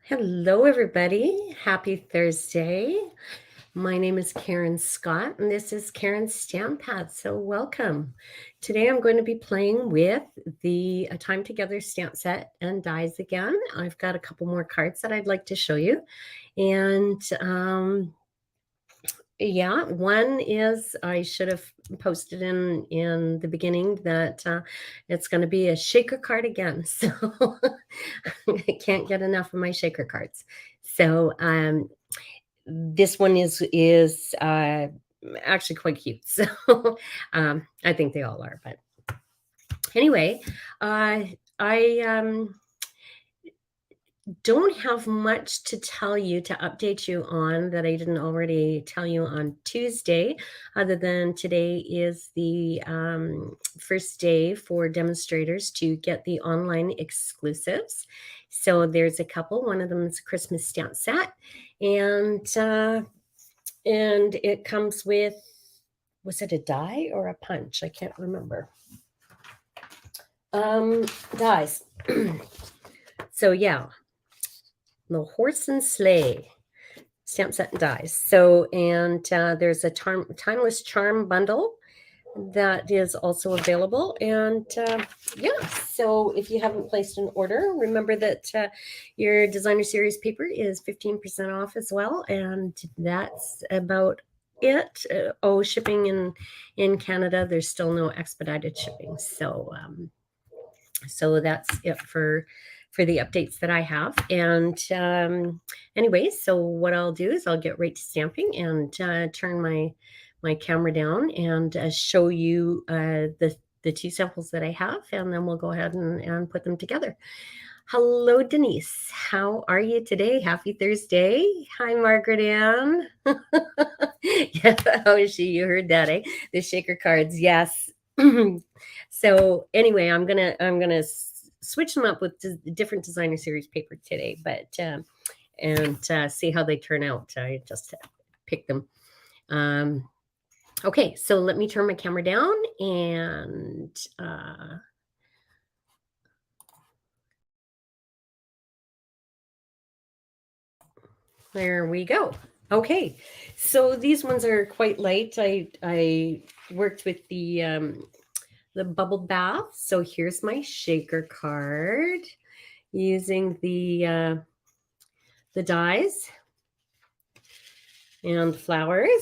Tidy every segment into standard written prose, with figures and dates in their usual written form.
Hello, everybody. Happy Thursday. My name is Karen Scott, and this is Karen's Stamp Pad. So, welcome. Today, I'm going to be playing with the Time Together stamp set and dies again. I've got a couple more cards that I'd like to show you. And yeah, one is I should have posted in the beginning that it's going to be a shaker card again. So I can't get enough of my shaker cards. So this one is actually quite cute. So I think they all are. But anyway, I don't have much to tell you, to update you on, that I didn't already tell you on Tuesday, other than today is the first day for demonstrators to get the online exclusives. So there's a couple. One of them is a Christmas stamp set, and it comes with, was it a die or a punch? I can't remember. Dies. So yeah, the horse and sleigh stamp set and dies. So, and there's a timeless charm bundle that is also available. And yeah, so if you haven't placed an order, remember that your designer series paper is 15% off as well. And that's about it. Shipping in Canada, there's still no expedited shipping. So so that's it for the updates that I have. And anyway, so what I'll do is I'll get right to stamping and turn my camera down and show you the two samples that I have, and then we'll go ahead and put them together. Hello, Denise. How are you today? Happy Thursday. Hi, Margaret Ann. Yeah, how is she? You heard that, eh? The shaker cards, yes. So anyway, I'm gonna switch them up with different designer series paper today, but and see how they turn out. I just picked them. Okay, so let me turn my camera down and there we go. Okay, so these ones are quite light. I worked with the bubble bath. So here's my shaker card using the dies and flowers.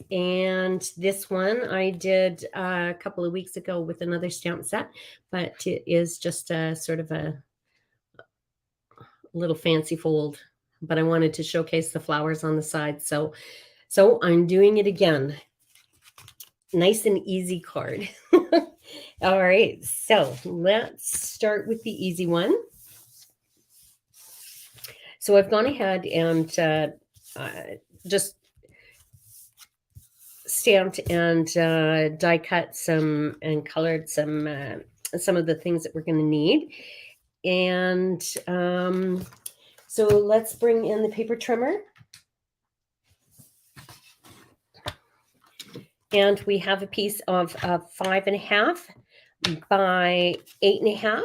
And this one I did a couple of weeks ago with another stamp set, but it is just a sort of a little fancy fold, but I wanted to showcase the flowers on the side. So I'm doing it again. Nice and easy card. All right, so let's start with the easy one. So I've gone ahead and just stamped and die cut some and colored some of the things that we're going to need. And so let's bring in the paper trimmer. And we have a piece of 5.5 by 8.5.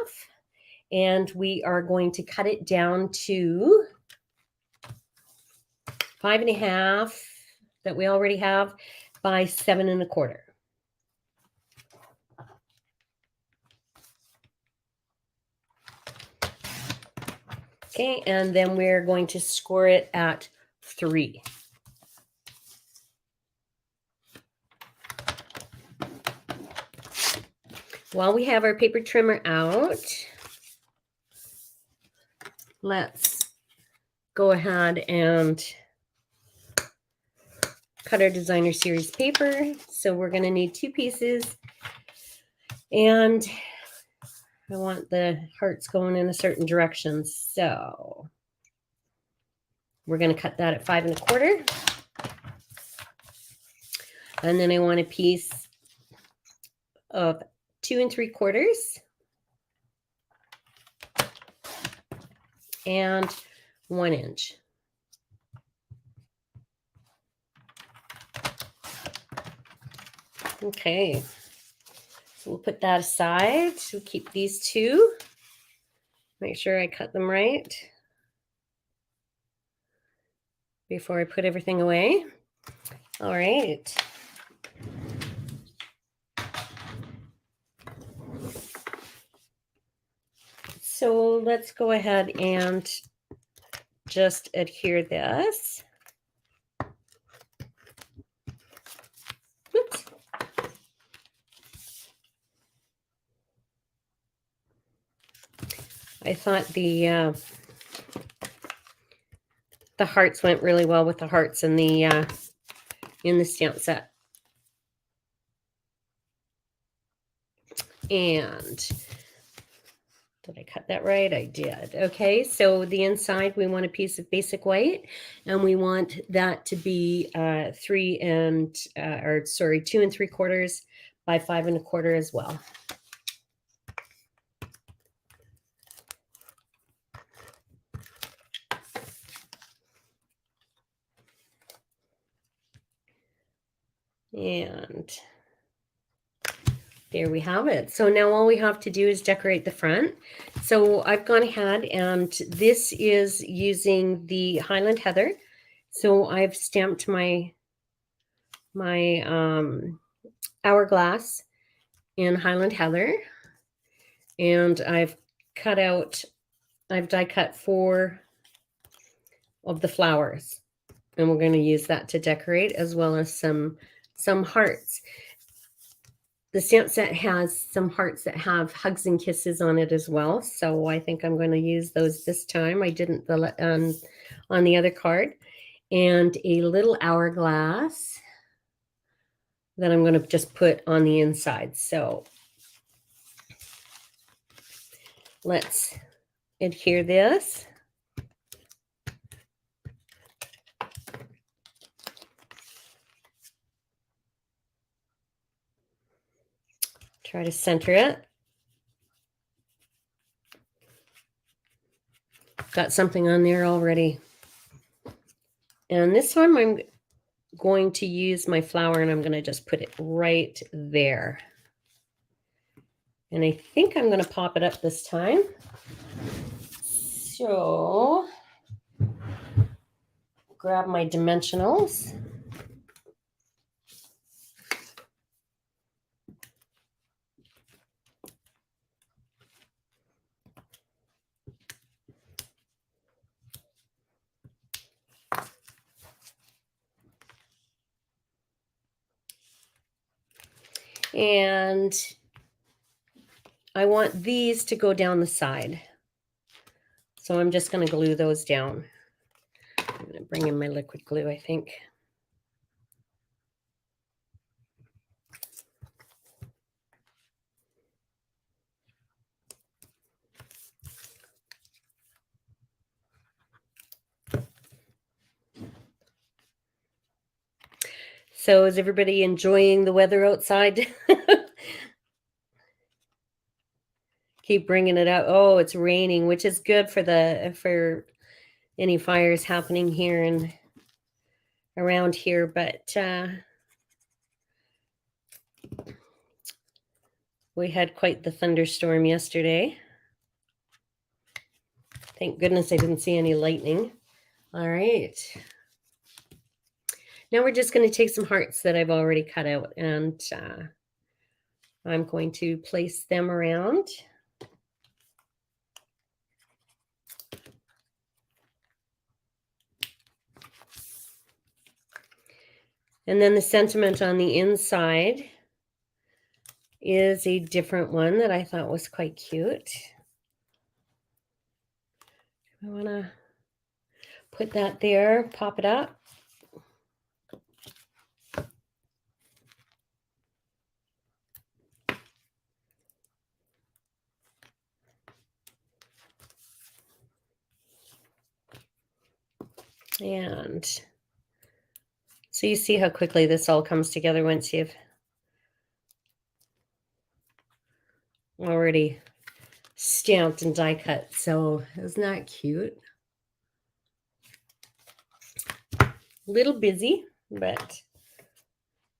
And we are going to cut it down to 5.5 that we already have by 7.25. Okay, and then we're going to score it at 3. While we have our paper trimmer out, let's go ahead and cut our designer series paper. So we're going to need 2 pieces, and I want the hearts going in a certain direction. So we're going to cut that at 5.25. And then I want a piece of 2 3/4 and 1 inch. Okay, so we'll put that aside. We'll keep these 2. Make sure I cut them right. before I put everything away. All right. So let's go ahead and just adhere this. Oops. I thought the hearts went really well with the hearts in the stamp set. And did I cut that right? I did. Okay, so the inside, we want a piece of basic white, and we want that to be 2 3/4 by 5 1/4 as well. And there we have it. So now all we have to do is decorate the front. So I've gone ahead, and this is using the Highland Heather. So I've stamped my hourglass in Highland Heather, and I've die cut 4 of the flowers, and we're going to use that to decorate, as well as some hearts. The stamp set has some hearts that have hugs and kisses on it as well. So I think I'm going to use those this time. I didn't on the other card. And a little hourglass that I'm going to just put on the inside. So let's adhere this. Try to center it. Got something on there already. And this time I'm going to use my flower, and I'm going to just put it right there. And I think I'm going to pop it up this time. So grab my dimensionals. And I want these to go down the side. So I'm just going to glue those down. I'm going to bring in my liquid glue, I think. So is everybody enjoying the weather outside? Keep bringing it out. Oh, it's raining, which is good for any fires happening here and around here. But we had quite the thunderstorm yesterday. Thank goodness I didn't see any lightning. All right. Now we're just going to take some hearts that I've already cut out, and I'm going to place them around. And then the sentiment on the inside is a different one that I thought was quite cute. I want to put that there, pop it up. And so you see how quickly this all comes together once you've already stamped and die cut. So isn't that cute? A little busy, but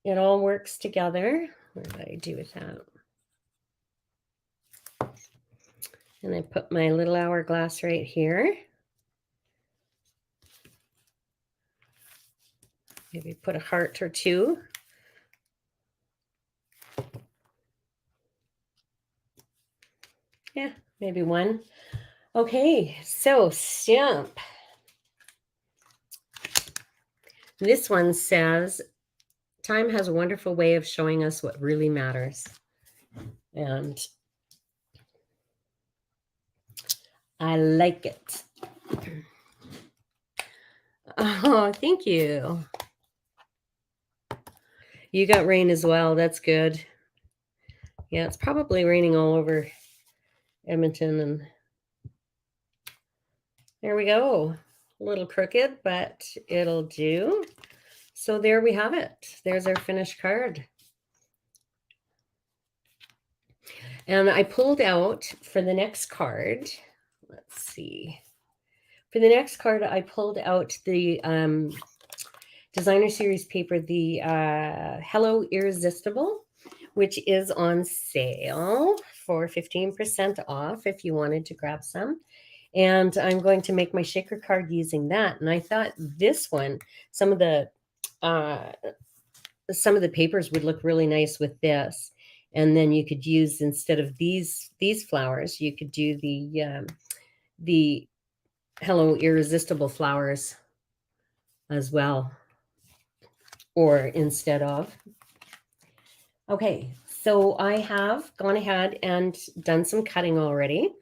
it all works together. What did I do with that? And I put my little hourglass right here. Maybe put a heart or two. Yeah, maybe one. Okay, so stamp. This one says, time has a wonderful way of showing us what really matters. And I like it. Oh, thank you. You got rain as well. That's good. Yeah, it's probably raining all over Edmonton. And there we go. A little crooked, but it'll do. So there we have it. There's our finished card. And I pulled out for the next card. Let's see. For the next card, I pulled out the designer series paper, the Hello Irresistible, which is on sale for 15% off if you wanted to grab some. And I'm going to make my shaker card using that. And I thought this one, some of the papers would look really nice with this. And then you could use, instead of these flowers, you could do the Hello Irresistible flowers as well, or instead of. Okay, so I have gone ahead and done some cutting already,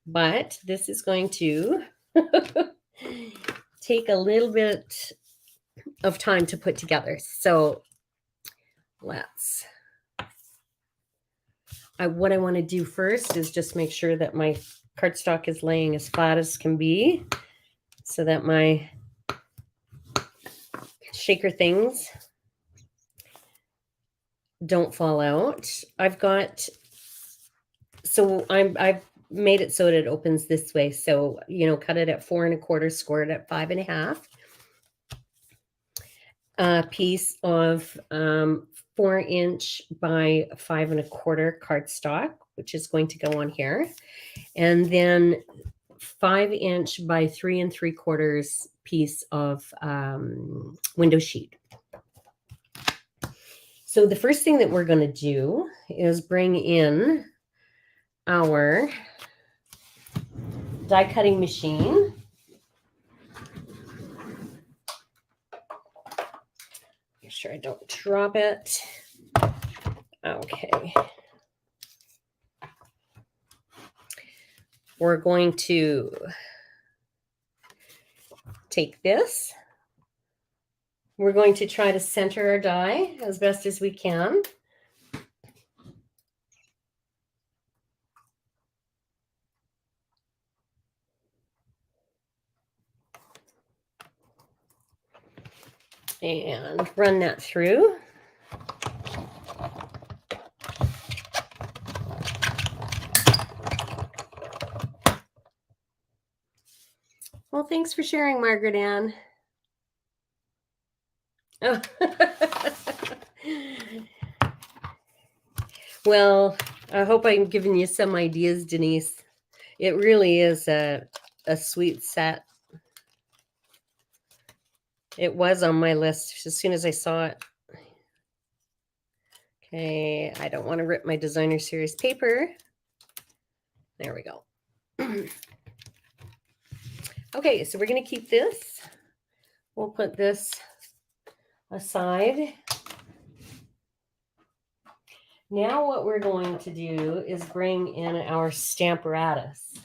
but this is going to take a little bit of time to put together. So let's, what I want to do first is just make sure that my cardstock is laying as flat as can be so that my shaker things don't fall out. I've made it so that it opens this way. So, cut it at 4 1/4, score it at 5 1/2. A piece of 4" by 5 1/4 cardstock, which is going to go on here. And then 5" by 3 3/4 piece of window sheet. So the first thing that we're going to do is bring in our die cutting machine. Make sure I don't drop it. Okay. We're going to take this. We're going to try to center our die as best as we can. And run that through. Well, thanks for sharing, Margaret Ann. Oh. Well, I hope I'm giving you some ideas, Denise. It really is a sweet set. It was on my list as soon as I saw it. Okay, I don't want to rip my designer series paper. There we go. Okay, so we're going to keep this. We'll put this aside. Now what we're going to do is bring in our Stamparatus.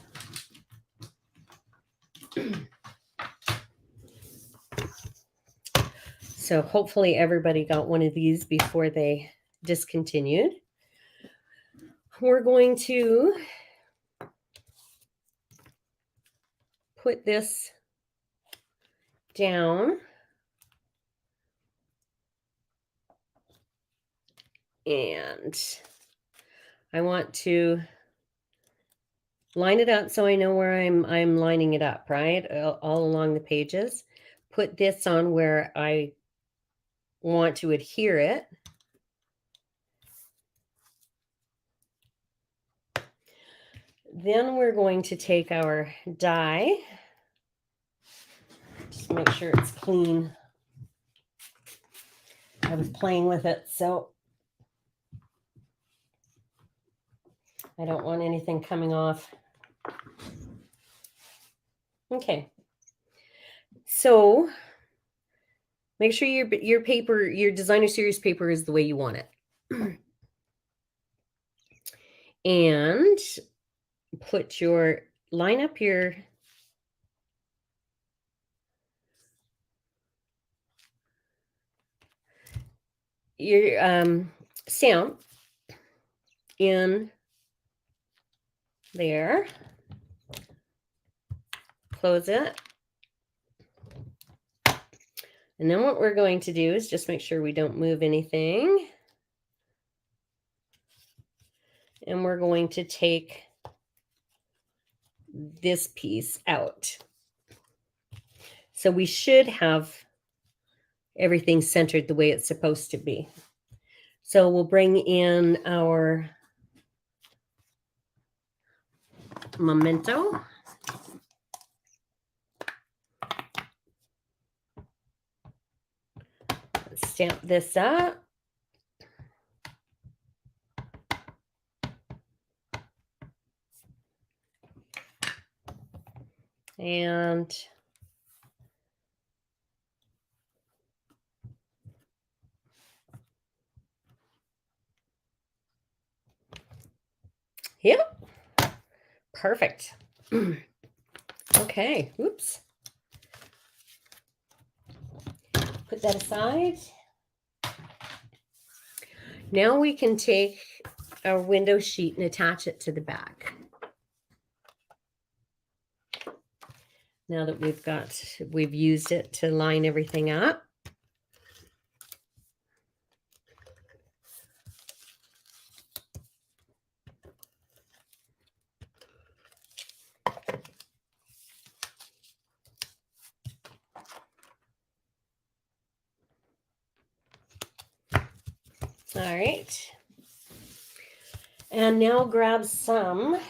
So hopefully everybody got one of these before they discontinued. We're going to put this down and I want to line it up so I know where I'm lining it up, right? All along the pages. Put this on where I want to adhere it. Then we're going to take our die. Just make sure it's clean. I was playing with it, so I don't want anything coming off. Okay. So make sure your paper, your designer series paper is the way you want it. And line up your stamp in there. Close it. And then what we're going to do is just make sure we don't move anything. And we're going to take this piece out. So we should have everything centered the way it's supposed to be. So we'll bring in our memento. Stamp this up. And yep, perfect. Okay, oops. Put that aside. Now we can take our window sheet and attach it to the back. Now that we've used it to line everything up. All right. And now grab some,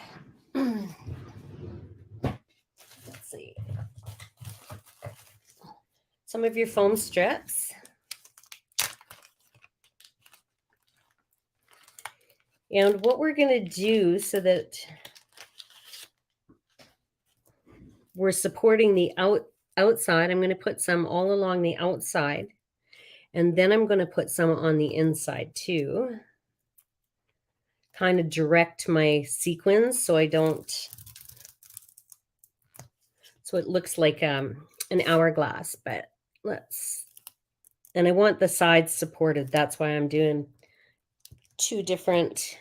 let's see, some of your foam strips. And what we're going to do so that we're supporting the outside, I'm going to put some all along the outside. And then I'm going to put some on the inside too. Kind of direct my sequins so I don't, so it looks like an hourglass, but and I want the sides supported. That's why I'm doing two different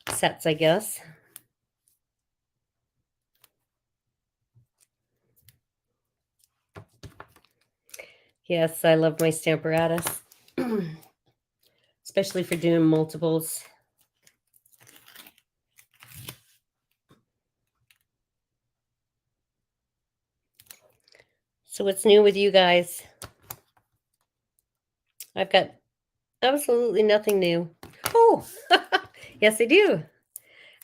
sets, I guess. Yes, I love my Stamparatus, especially for doing multiples. So what's new with you guys? I've got absolutely nothing new. Oh, yes, I do.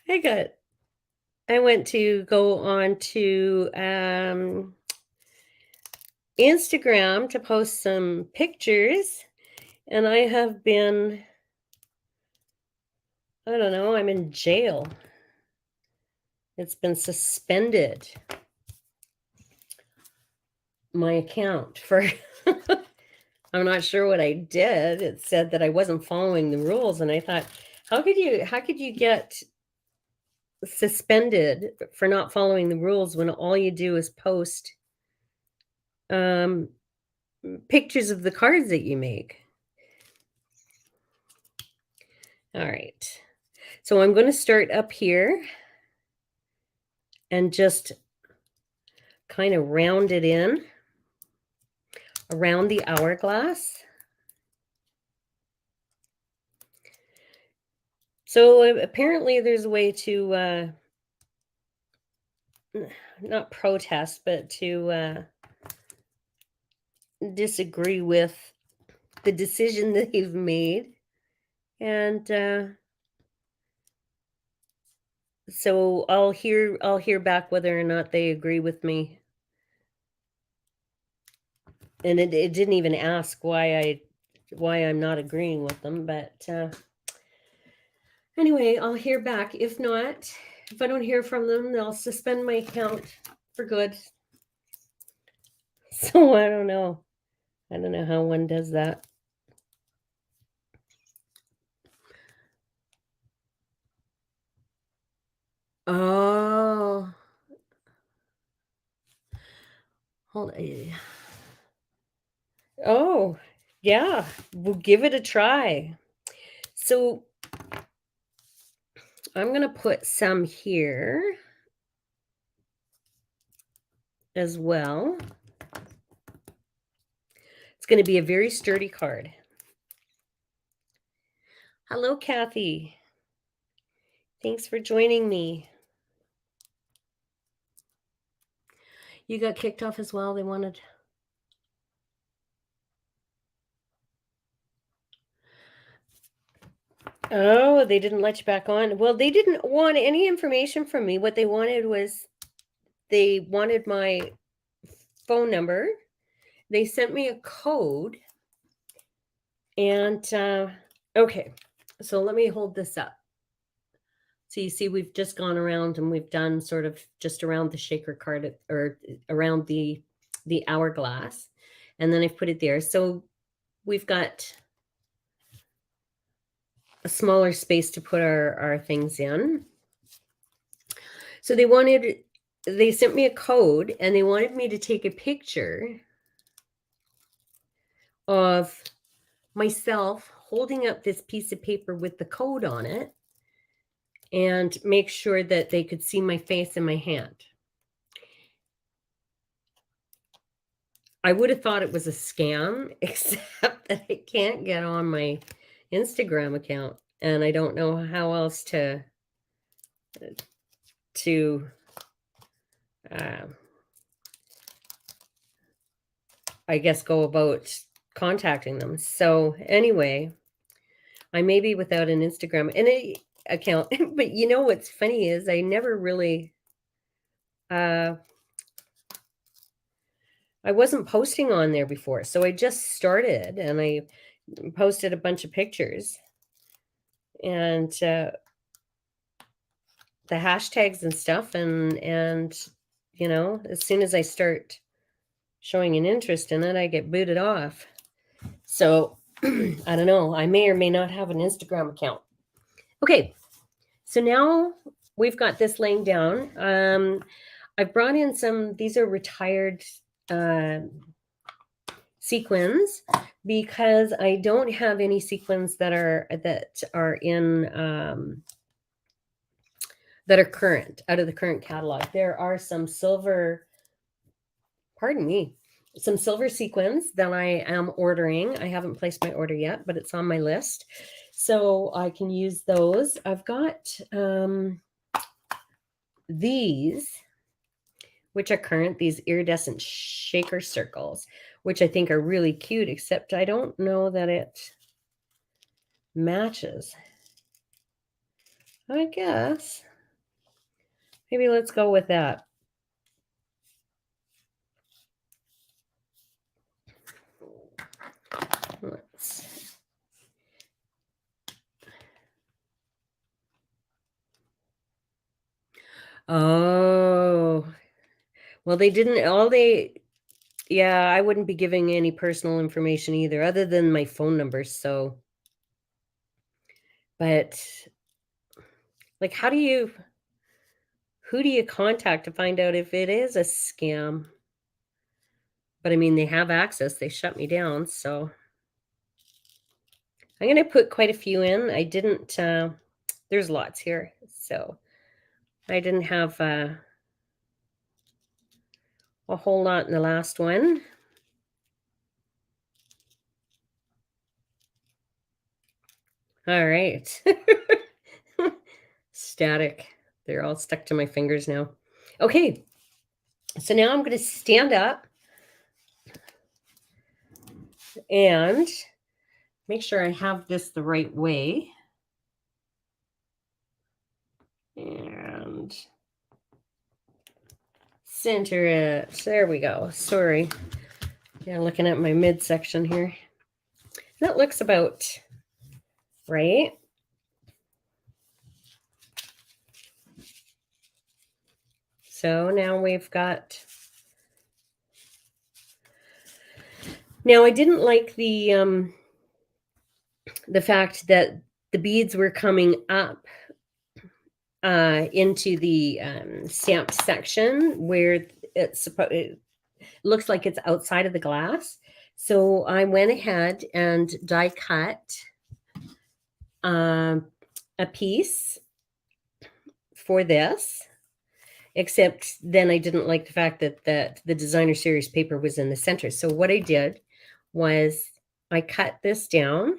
I went to go on to Instagram to post some pictures, and I have been, I don't know, I'm in jail. It's been suspended. My account for I'm not sure what I did. It said that I wasn't following the rules, and I thought, how could you get suspended for not following the rules when all you do is post pictures of the cards that you make? All right. So I'm going to start up here and just kind of round it in around the hourglass. So apparently there's a way to not protest, but to disagree with the decision that they've made. And so I'll hear back whether or not they agree with me. And it didn't even ask why I'm not agreeing with them, but anyway, I'll hear back. If not, if I don't hear from them, they'll suspend my account for good. So I don't know. I don't know how one does that. Oh. Hold on. Oh, yeah. We'll give it a try. So I'm going to put some here as well. It's going to be a very sturdy card. Hello, Kathy. Thanks for joining me. You got kicked off as well. They wanted... Oh, they didn't let you back on. Well, they didn't want any information from me. What they wanted was they wanted my phone number. They sent me a code. And okay, so let me hold this up. So you see, we've just gone around and we've done sort of just around the shaker card or around the hourglass. And then I've put it there. So we've got a smaller space to put our things in. So they sent me a code and they wanted me to take a picture of myself holding up this piece of paper with the code on it and make sure that they could see my face and my hand. I would have thought it was a scam, except that I can't get on my Instagram account and I don't know how else to I guess go about contacting them. So anyway, I may be without an Instagram account, but you know what's funny is I never really I wasn't posting on there before. So I just started and I posted a bunch of pictures and the hashtags and stuff and you know, as soon as I start showing an interest in it, I get booted off. So I don't know, I may or may not have an Instagram account. Okay, so now we've got this laying down. I've brought in some, these are retired sequins because I don't have any sequins that are in that are current, out of the current catalog. There are some silver, some silver sequins that I am ordering. I haven't placed my order yet, but it's on my list. So I can use those. I've got these, which are current, these iridescent shaker circles, which I think are really cute, except I don't know that it matches. I guess. Maybe let's go with that. Oh, well, they didn't, yeah, I wouldn't be giving any personal information either, other than my phone number. So, but like, who do you contact to find out if it is a scam? But I mean, they have access. They shut me down. So I'm going to put quite a few in. I didn't, there's lots here. So I didn't have a whole lot in the last one. All right. Static. They're all stuck to my fingers now. Okay. So now I'm going to stand up and make sure I have this the right way. And center it. There we go. Sorry. Yeah, looking at my midsection here. That looks about right. So now we've got, now I didn't like the fact that the beads were coming up into the stamp section where it looks like it's outside of the glass. So I went ahead and die cut a piece for this, except then I didn't like the fact that the designer series paper was in the center. So what I did was I cut this down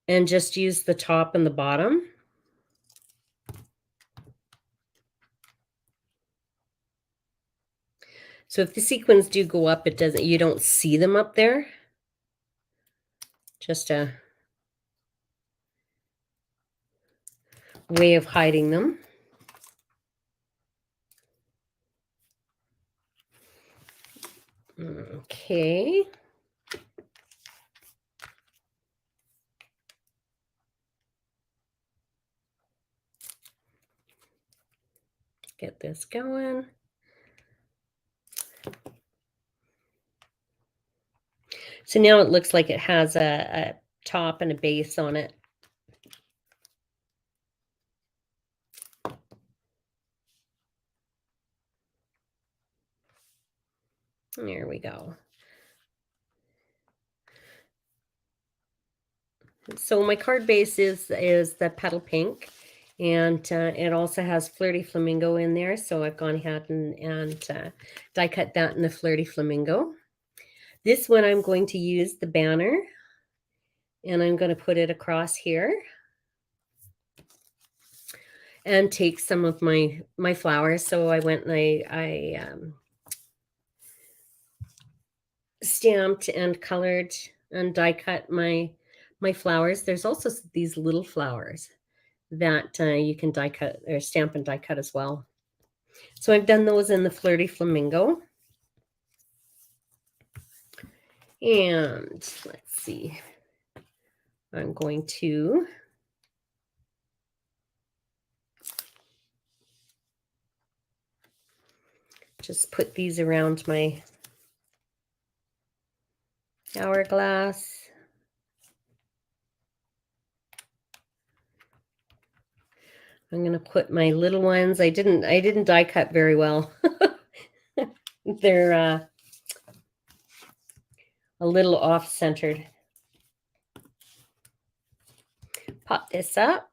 and just used the top and the bottom. So if the sequins do go up, it doesn't, you don't see them up there. Just a way of hiding them. Okay. Get this going. So now it looks like it has a top and a base on it. There we go. So my card base is the petal pink, and it also has Flirty Flamingo in there. So I've gone ahead and die cut that in the Flirty Flamingo. This one I'm going to use the banner, and I'm going to put it across here and take some of my flowers. So I went and I stamped and colored and die cut my flowers. There's also these little flowers that you can die cut or stamp and die cut as well. So I've done those in the Flirty Flamingo. And let's see, I'm going to just put these around my hourglass. I'm going to put my little ones. I didn't die cut very well. They're a little off-centered. Pop this up.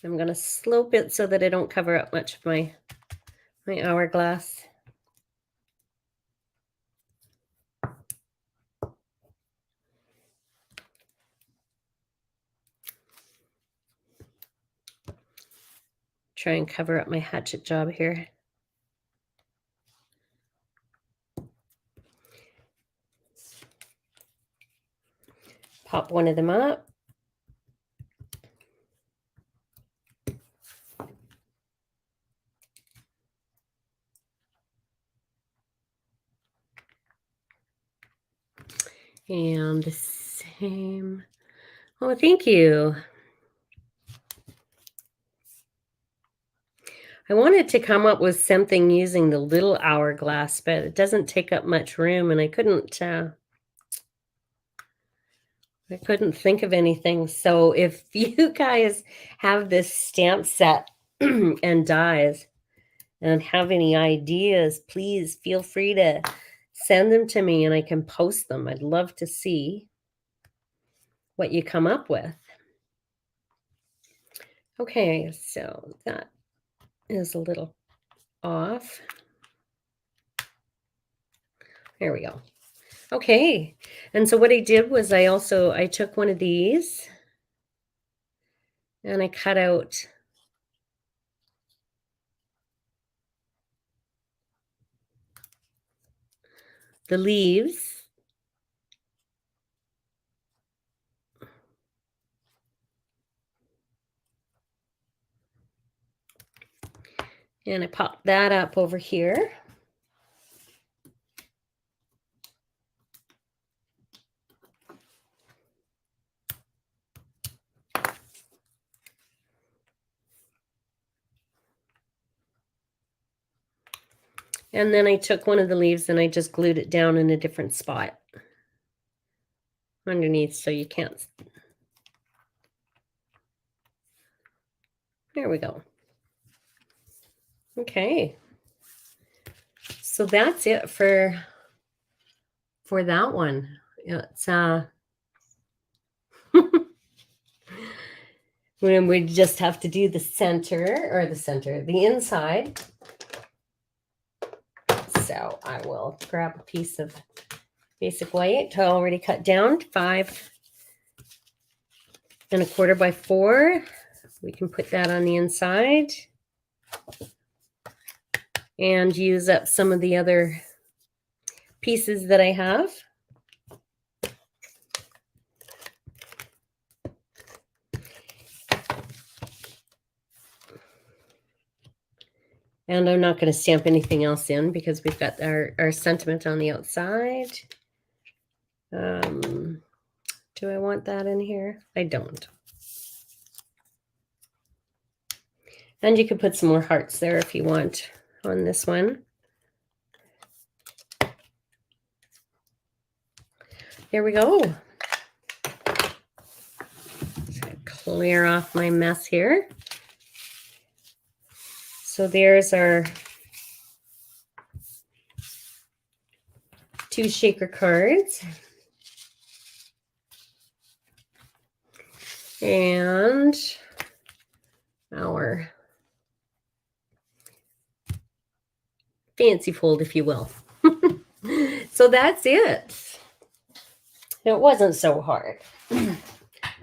I'm going to slope it so that I don't cover up much of my hourglass. Try and cover up my hatchet job here. Pop one of them up. And the same. Oh, thank you. I wanted to come up with something using the little hourglass, but it doesn't take up much room, and I couldn't think of anything. So if you guys have this stamp set and dies and have any ideas, please feel free to send them to me and I can post them. I'd love to see what you come up with. Okay, so that is a little off. There we go. Okay, and so what I did was I took one of these and I cut out the leaves. And I popped that up over here. And then I took one of the leaves and I just glued it down in a different spot underneath so you can't. There we go. Okay. So that's it for that one. It's we just have to do the the inside. So I will grab a piece of basic white already cut down, 5 1/4 by 4. We can put that on the inside and use up some of the other pieces that I have. And I'm not going to stamp anything else in because we've got our sentiment on the outside. Do I want that in here? I don't. And you could put some more hearts there if you want on this one. There we go. Just gonna clear off my mess here. So there's our 2 shaker cards. And our fancy fold, if you will. So that's it. It wasn't so hard.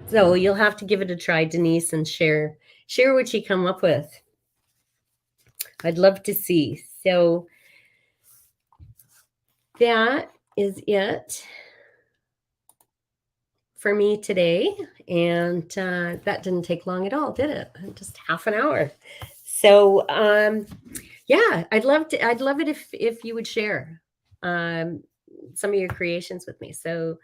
So you'll have to give it a try, Denise, and share what you come up with. I'd love to see. So that is it for me today. And that didn't take long at all, did it? Just half an hour. So yeah, I'd love it if you would share some of your creations with me. So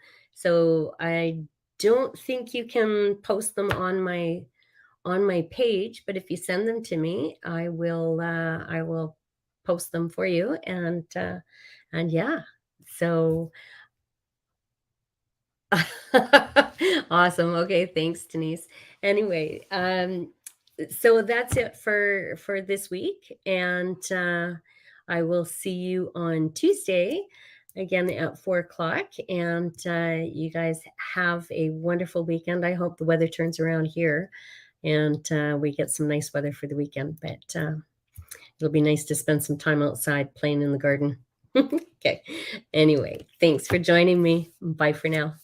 I don't think you can post them on my page, but if you send them to me, I will post them for you. And yeah, so awesome. Okay, thanks, Denise. Anyway, so that's it for this week, and I will see you on Tuesday again at 4 o'clock. And you guys have a wonderful weekend. I hope the weather turns around here and we get some nice weather for the weekend. But it'll be nice to spend some time outside playing in the garden. Okay. Anyway, thanks for joining me. Bye for now.